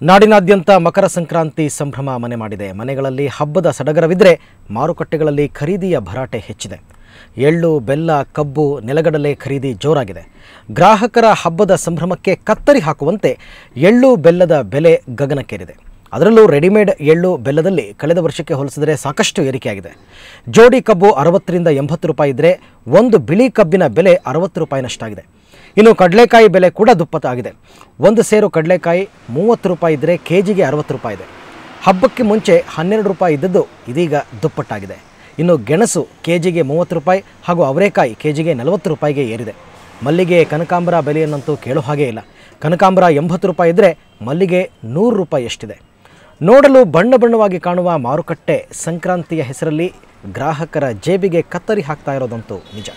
ನಾಡಿನಾದ್ಯಂತ ಮಕರ ಸಂಕ್ರಾಂತಿ ಸಂಭ್ರಮ ಮನೆ ಮಾಡಿದೆ. ಮನೆಗಳಲ್ಲಿ ಹಬ್ಬದ ಸಡಗರವಿದ್ದರೆ ಮಾರುಕಟ್ಟೆಗಳಲ್ಲಿ ಖರೀದಿಯ ಭರಾಟೆ ಹೆಚ್ಚಿದೆ. ಎಳ್ಳು, ಬೆಲ್ಲ, ಕಬ್ಬು, ನೆಲಗಡಲೆ ಖರೀದಿ ಜೋರಾಗಿದೆ. ಗ್ರಾಹಕರ ಹಬ್ಬದ ಸಂಭ್ರಮಕ್ಕೆ ಕತ್ತರಿ ಹಾಕುವಂತೆ ಎಳ್ಳು, ಬೆಲ್ಲದ ಬೆಲೆ ಗಗನಕ್ಕೇರಿದೆ. ಅದರಲ್ಲೂ ರೆಡಿಮೇಡ್ ಎಳ್ಳು, ಬೆಲ್ಲದಲ್ಲಿ ಕಳೆದ ವರ್ಷಕ್ಕೆ ಹೋಲಿಸಿದರೆ ಸಾಕಷ್ಟು ಏರಿಕೆಯಾಗಿದೆ. ಜೋಡಿ ಕಬ್ಬು 60 ರಿಂದ 80 ರೂಪಾಯಿ ಇದ್ದರೆ ಒಂದು ಬಿಳಿ ಕಬ್ಬಿನ ಬೆಲೆ 60 ರೂಪಾಯಿನಷ್ಟಾಗಿದೆ. ಇನ್ನು ಕಡಲೆಕಾಯಿ ಬೆಲೆ ಕೂಡ ದುಪ್ಪಟ್ಟಾಗಿದೆ. ಒಂದು ಸೇರು ಕಡಲೆಕಾಯಿ 30 ರೂಪಾಯಿ ಇದ್ದರೆ ಕೆಜಿಗೆ 60 ರೂಪಾಯಿ ಇದೆ. ಹಬ್ಬಕ್ಕೆ ಮುಂಚೆ 12 ರೂಪಾಯಿ ಇದ್ದದ್ದು ಇದೀಗ ದುಪ್ಪಟ್ಟಾಗಿದೆ. ಇನ್ನು ಗೆಣಸು ಕೆಜಿಗೆ 30 ರೂಪಾಯಿ ಹಾಗೂ ಅವರೆಕಾಯಿ ಕೆಜಿಗೆ 40 ರೂಪಾಯಿಗೆ ಏರಿದೆ. ಮಲ್ಲಿಗೆ, ಕನಕಾಂಬರ ಬೆಲೆಯನ್ನಂತೂ ಕೇಳೋ ಹಾಗೇ ಇಲ್ಲ. ಕನಕಾಂಬರ 80 ರೂಪಾಯಿ ಇದ್ದರೆ ಮಲ್ಲಿಗೆ 100 ರೂಪಾಯಿ ಎಷ್ಟಿದೆ. ನೋಡಲು ಬಣ್ಣ ಬಣ್ಣವಾಗಿ ಕಾಣುವ ಮಾರುಕಟ್ಟೆ ಸಂಕ್ರಾಂತಿಯ ಹೆಸರಲ್ಲಿ ಗ್ರಾಹಕರ ಜೇಬಿಗೆ ಕತ್ತರಿ ಹಾಕ್ತಾ ಇರೋದಂತೂ ನಿಜ.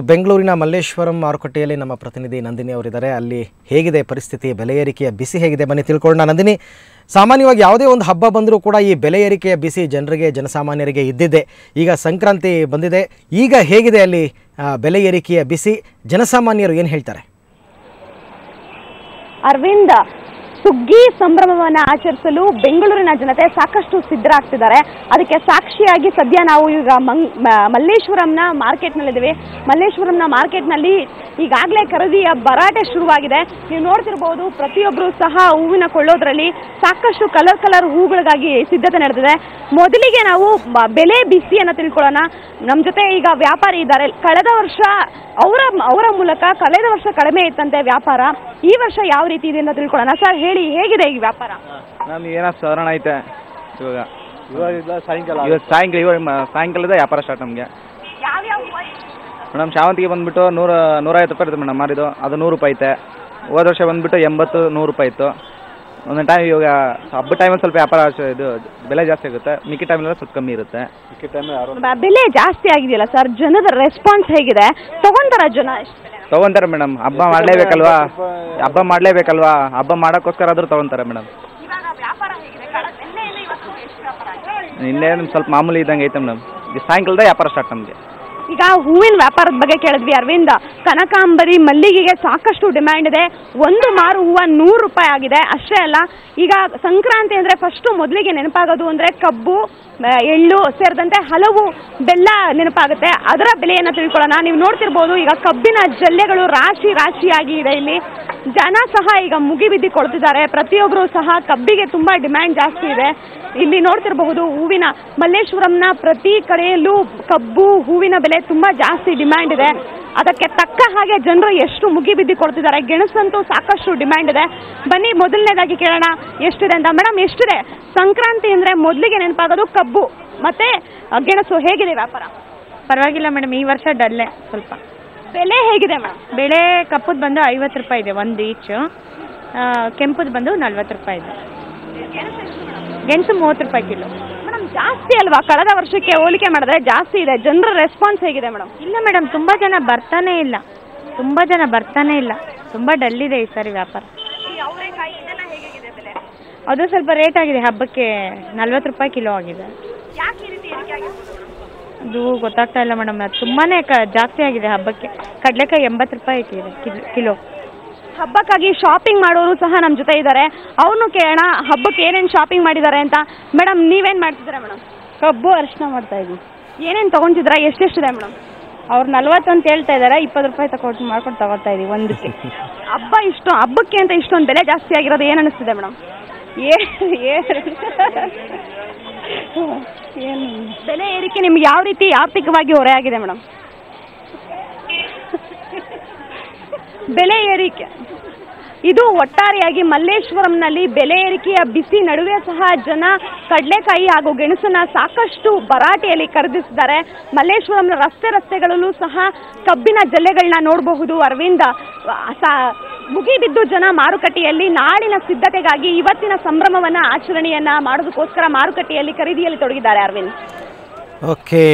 ಬೆಂಗಳೂರಿನ ಮಲ್ಲೇಶ್ವರಂ ಮಾರುಕಟ್ಟೆಯಲ್ಲಿ ನಮ್ಮ ಪ್ರತಿನಿಧಿ ನಂದಿನಿ ಅವರಿದ್ದಾರೆ. ಅಲ್ಲಿ ಹೇಗಿದೆ ಪರಿಸ್ಥಿತಿ, ಬೆಲೆ ಏರಿಕೆಯ ಬಿಸಿ ಹೇಗಿದೆ, ಬನ್ನಿ ತಿಳ್ಕೊಳ್ಳೋಣ. ನಂದಿನಿ, ಸಾಮಾನ್ಯವಾಗಿ ಯಾವುದೇ ಒಂದು ಹಬ್ಬ ಬಂದರೂ ಕೂಡ ಈ ಬೆಲೆ ಏರಿಕೆಯ ಬಿಸಿ ಜನಸಾಮಾನ್ಯರಿಗೆ ಇದ್ದಿದ್ದೆ. ಈಗ ಸಂಕ್ರಾಂತಿ ಬಂದಿದೆ, ಈಗ ಹೇಗಿದೆ ಅಲ್ಲಿ ಬೆಲೆ ಏರಿಕೆಯ ಬಿಸಿ? ಜನಸಾಮಾನ್ಯರು ಏನು ಹೇಳ್ತಾರೆ? ಅರವಿಂದ, ಸುಗ್ಗಿ ಸಂಭ್ರಮವನ್ನು ಆಚರಿಸಲು ಬೆಂಗಳೂರಿನ ಜನತೆ ಸಾಕಷ್ಟು ಸಿದ್ಧರಾಗ್ತಿದ್ದಾರೆ. ಅದಕ್ಕೆ ಸಾಕ್ಷಿಯಾಗಿ ಸದ್ಯ ನಾವು ಈಗ ಮಲ್ಲೇಶ್ವರಂನ ಮಾರ್ಕೆಟ್ನಲ್ಲಿದ್ದೀವಿ. ಮಲ್ಲೇಶ್ವರಂನ ಮಾರ್ಕೆಟ್ನಲ್ಲಿ ಈಗಾಗಲೇ ಖರೀದಿಯ ಭರಾಟೆ ಶುರುವಾಗಿದೆ. ನೀವು ನೋಡ್ತಿರ್ಬೋದು, ಪ್ರತಿಯೊಬ್ಬರು ಸಹ ಹೂವಿನ ಕೊಳ್ಳೋದ್ರಲ್ಲಿ ಸಾಕಷ್ಟು ಕಲರ್ ಹೂಗಳಿಗಾಗಿ ಸಿದ್ಧತೆ ನಡೆದಿದೆ. ಮೊದಲಿಗೆ ನಾವು ಬೆಲೆ ಬಿಸಿಯನ್ನು ತಿಳ್ಕೊಳ್ಳೋಣ. ನಮ್ಮ ಜೊತೆ ಈಗ ವ್ಯಾಪಾರಿ ಇದ್ದಾರೆ. ಕಳೆದ ವರ್ಷ ಅವರ ಮೂಲಕ ಕಳೆದ ವರ್ಷ ಕಡಿಮೆ ಇತ್ತಂತೆ ವ್ಯಾಪಾರ. ಈ ವರ್ಷ ಯಾವ ರೀತಿ ಇದೆ ಅಂತ ತಿಳ್ಕೊಳ್ಳೋಣ. ಸರ್ ಹೇಳಿ, ಹೇಗಿದೆ ಈ ವ್ಯಾಪಾರ? ಏನೋ ಸಾಧಾರಣ ಐತೆ. ಸಾಯಂಕಾಲದ ವ್ಯಾಪಾರ ಸ್ಟಾರ್ಟ್ ನಮಗೆ. ಮೇಡಮ್ ಶಾವಂತಿಗೆ ಬಂದ್ಬಿಟ್ಟು 150 ರೂಪಾಯಿ ಇರುತ್ತೆ ಮೇಡಮ್ ಮಾರಿದ್ದು. ಅದು 100 ರೂಪಾಯಿ ಐತೆ. ಹೋದ ವರ್ಷ ಬಂದ್ಬಿಟ್ಟು 80-100 ರೂಪಾಯಿ ಇತ್ತು. ಒಂದೊಂದು ಟೈಮ್ ಇವಾಗ ಹಬ್ಬ ಟೈಮಲ್ಲಿ ಸ್ವಲ್ಪ ವ್ಯಾಪಾರ ಇದು ಬೆಲೆ ಜಾಸ್ತಿ ಆಗುತ್ತೆ. ಮಿಕ್ಕಿ ಟೈಮಲ್ಲಿ ಸ್ವಲ್ಪ ಕಮ್ಮಿ ಇರುತ್ತೆ. ಬೆಲೆ ಜಾಸ್ತಿ ಆಗಿದೆಯಲ್ಲ ಸರ್, ಜನದ ರೆಸ್ಪಾನ್ಸ್ ಹೇಗಿದೆ? ತಗೊಂತಾರೆ ಮೇಡಮ್. ಹಬ್ಬ ಮಾಡಲೇಬೇಕಲ್ವಾ, ಹಬ್ಬ ಮಾಡೋಕ್ಕೋಸ್ಕರ ಆದರೂ ತಗೊಂತಾರೆ ಮೇಡಮ್. ಇನ್ನೇನು ಸ್ವಲ್ಪ ಮಾಮೂಲಿ ಇದ್ದಂಗೆ ಐತೆ ಮೇಡಮ್. ಸಾಯಂಕಾಲದ ವ್ಯಾಪಾರ ಸ್ಟಾರ್ಟ್ ನಮಗೆ. ಈಗ ಹೂವಿನ ವ್ಯಾಪಾರದ ಬಗ್ಗೆ ಕೇಳಿದ್ವಿ ಅರವಿಂದ. ಕನಕಾಂಬರಿ, ಮಲ್ಲಿಗೆಗೆ ಸಾಕಷ್ಟು ಡಿಮ್ಯಾಂಡ್ ಇದೆ. ಒಂದು ಮಾರು ಹೂವು 100 ರೂಪಾಯಿ ಆಗಿದೆ. ಅಷ್ಟೇ ಅಲ್ಲ, ಈಗ ಸಂಕ್ರಾಂತಿ ಅಂದರೆ ಫಸ್ಟು ಮೊದಲಿಗೆ ನೆನಪಾಗೋದು ಅಂದರೆ ಕಬ್ಬು, ಎಳ್ಳು ಸೇರಿದಂತೆ ಹಲವು ಬೆಲ್ಲ ನೆನಪಾಗುತ್ತೆ. ಅದರ ಬೆಲೆಯನ್ನು ತಿಳ್ಕೊಳ್ಳೋಣ. ನೀವು ನೋಡ್ತಿರ್ಬೋದು, ಈಗ ಕಬ್ಬಿನ ಜಲ್ಲೆಗಳು ರಾಶಿಯಾಗಿ ಇದೆ. ಇಲ್ಲಿ ಜನ ಸಹ ಈಗ ಮುಗಿಬಿದ್ದಿ ಕೊಡ್ತಿದ್ದಾರೆ. ಪ್ರತಿಯೊಬ್ಬರು ಸಹ ಕಬ್ಬಿಗೆ ತುಂಬ ಡಿಮ್ಯಾಂಡ್ ಜಾಸ್ತಿ ಇದೆ. ಇಲ್ಲಿ ನೋಡ್ತಿರಬಹುದು, ಹೂವಿನ ಮಲ್ಲೇಶ್ವರಂನ ಪ್ರತಿ ಕಡೆಯಲ್ಲೂ ಕಬ್ಬು, ಹೂವಿನ ಬೆಲೆ ತುಂಬ ಜಾಸ್ತಿ ಡಿಮ್ಯಾಂಡ್ ಇದೆ. ಅದಕ್ಕೆ ತಕ್ಕ ಹಾಗೆ ಜನರು ಎಷ್ಟು ಮುಗಿಬಿದ್ದಿ ಕೊಡ್ತಿದ್ದಾರೆ. ಗೆಣಸಂತೂ ಸಾಕಷ್ಟು ಡಿಮ್ಯಾಂಡ್ ಇದೆ. ಬನ್ನಿ ಮೊದಲನೇದಾಗಿ ಕೇಳೋಣ ಎಷ್ಟಿದೆ ಅಂತ. ಮೇಡಮ್, ಎಷ್ಟಿದೆ? ಸಂಕ್ರಾಂತಿ ಅಂದರೆ ಮೊದಲಿಗೆ ನೆನಪಾಗೋದು ಕಬ್ಬು ಮತ್ತೆ ಗೆಣಸು. ಹೇಗಿದೆ ವ್ಯಾಪಾರ? ಪರವಾಗಿಲ್ಲ ಮೇಡಮ್, ಈ ವರ್ಷ ಡಲ್ಲೆ ಸ್ವಲ್ಪ. ಬೆಲೆ ಹೇಗಿದೆ ಮೇಡಮ್? ಬೆಳೆ ಕಪ್ಪುದು ಬಂದು 50 ರೂಪಾಯಿ ಇದೆ ಒಂದು ಈಚು. ಕೆಂಪುದು ಬಂದು 40 ರೂಪಾಯಿ ಇದೆ. ಗೆಣಸು 30 ರೂಪಾಯಿ ಕಿಲೋ. ಮೇಡಮ್, ಜಾಸ್ತಿ ಅಲ್ವಾ? ಕಳೆದ ವರ್ಷಕ್ಕೆ ಹೋಲಿಕೆ ಮಾಡಿದ್ರೆ ಜಾಸ್ತಿ ಇದೆ. ಜನರ ರೆಸ್ಪಾನ್ಸ್ ಹೇಗಿದೆ ಮೇಡಮ್? ಇಲ್ಲ ಮೇಡಮ್, ತುಂಬ ಜನ ಬರ್ತಾನೆ ಇಲ್ಲ. ತುಂಬ ಡಲ್ ಇದೆ ಈ ಸಾರಿ ವ್ಯಾಪಾರ. ಅದು ಸ್ವಲ್ಪ ರೇಟ್ ಆಗಿದೆ. ಹಬ್ಬಕ್ಕೆ 40 ರೂಪಾಯಿ ಕಿಲೋ ಆಗಿದೆ. ಅದು ಗೊತ್ತಾಗ್ತಾ ಇಲ್ಲ ಮೇಡಮ್. ಅದು ತುಂಬಾ ಜಾಸ್ತಿ ಆಗಿದೆ ಹಬ್ಬಕ್ಕೆ. ಕಡಲೆಕಾಯಿ 80 ರೂಪಾಯಿ ಇದೆ ಕಿಲೋ. ಹಬ್ಬಕ್ಕಾಗಿ ಶಾಪಿಂಗ್ ಮಾಡೋರು ಸಹ ನಮ್ಮ ಜೊತೆ ಇದ್ದಾರೆ. ಅವ್ರನ್ನೂ ಕೇಳೋಣ ಹಬ್ಬಕ್ಕೆ ಏನೇನು ಶಾಪಿಂಗ್ ಮಾಡಿದ್ದಾರೆ ಅಂತ. ಮೇಡಮ್, ನೀವೇನು ಮಾಡ್ತಿದ್ದೀರಾ ಮೇಡಮ್? ಕಬ್ಬು, ಅರಿಶಿನ ಮಾಡ್ತಾ ಇದ್ದೀವಿ. ಏನೇನು ತೊಗೊಂತಿದ್ದೀರಾ? ಎಷ್ಟೆಷ್ಟಿದೆ ಮೇಡಮ್? ಅವ್ರು 40 ಅಂತ ಹೇಳ್ತಾ ಇದ್ದಾರೆ. 20 ರೂಪಾಯಿ ಮಾಡ್ಕೊಂಡು ತಗೋತಾ ಇದೀವಿ ಒಂದಕ್ಕೆ. ಹಬ್ಬಕ್ಕೆ ಅಂತ ಇಷ್ಟೊಂದು ಬೆಲೆ ಜಾಸ್ತಿ ಆಗಿರೋದು ಏನು ಅನಿಸ್ತಿದೆ ಮೇಡಮ್? ಏನು ಬೆಲೆ ಏರಿಕೆ ನಿಮ್ಗೆ ಯಾವ ರೀತಿ ಆರ್ಥಿಕವಾಗಿ ಹೊರೆ ಆಗಿದೆ ಮೇಡಮ್? ಬೆಲೆ ಏರಿಕೆ ಇದು ಒಟ್ಟಾರೆಯಾಗಿ ಮಲ್ಲೇಶ್ವರಂನಲ್ಲಿ ಬೆಲೆ ಏರಿಕೆಯ ಬಿಸಿ ನಡುವೆ ಸಹ ಜನ ಕಡಲೆಕಾಯಿ ಹಾಗೂ ಗೆಣಸನ್ನ ಸಾಕಷ್ಟು ಭರಾಟೆಯಲ್ಲಿ ಖರೀದಿಸಿದ್ದಾರೆ. ಮಲ್ಲೇಶ್ವರಂನ ರಸ್ತೆಗಳಲ್ಲೂ ಸಹ ಕಬ್ಬಿನ ಜಲ್ಲೆಗಳನ್ನ ನೋಡಬಹುದು. ಅರವಿಂದ, ಮುಗಿಬಿದ್ದು ಜನ ಮಾರುಕಟ್ಟೆಯಲ್ಲಿ ನಾಳಿನ ಸಿದ್ಧತೆಗಾಗಿ ಇವತ್ತಿನ ಸಂಭ್ರಮವನ್ನ ಆಚರಣೆಯನ್ನ ಮಾಡೋದಕ್ಕೋಸ್ಕರ ಮಾರುಕಟ್ಟೆಯಲ್ಲಿ ಖರೀದಿಯಲ್ಲಿ ತೊಡಗಿದ್ದಾರೆ. ಅರವಿಂದ್, ಓಕೆ.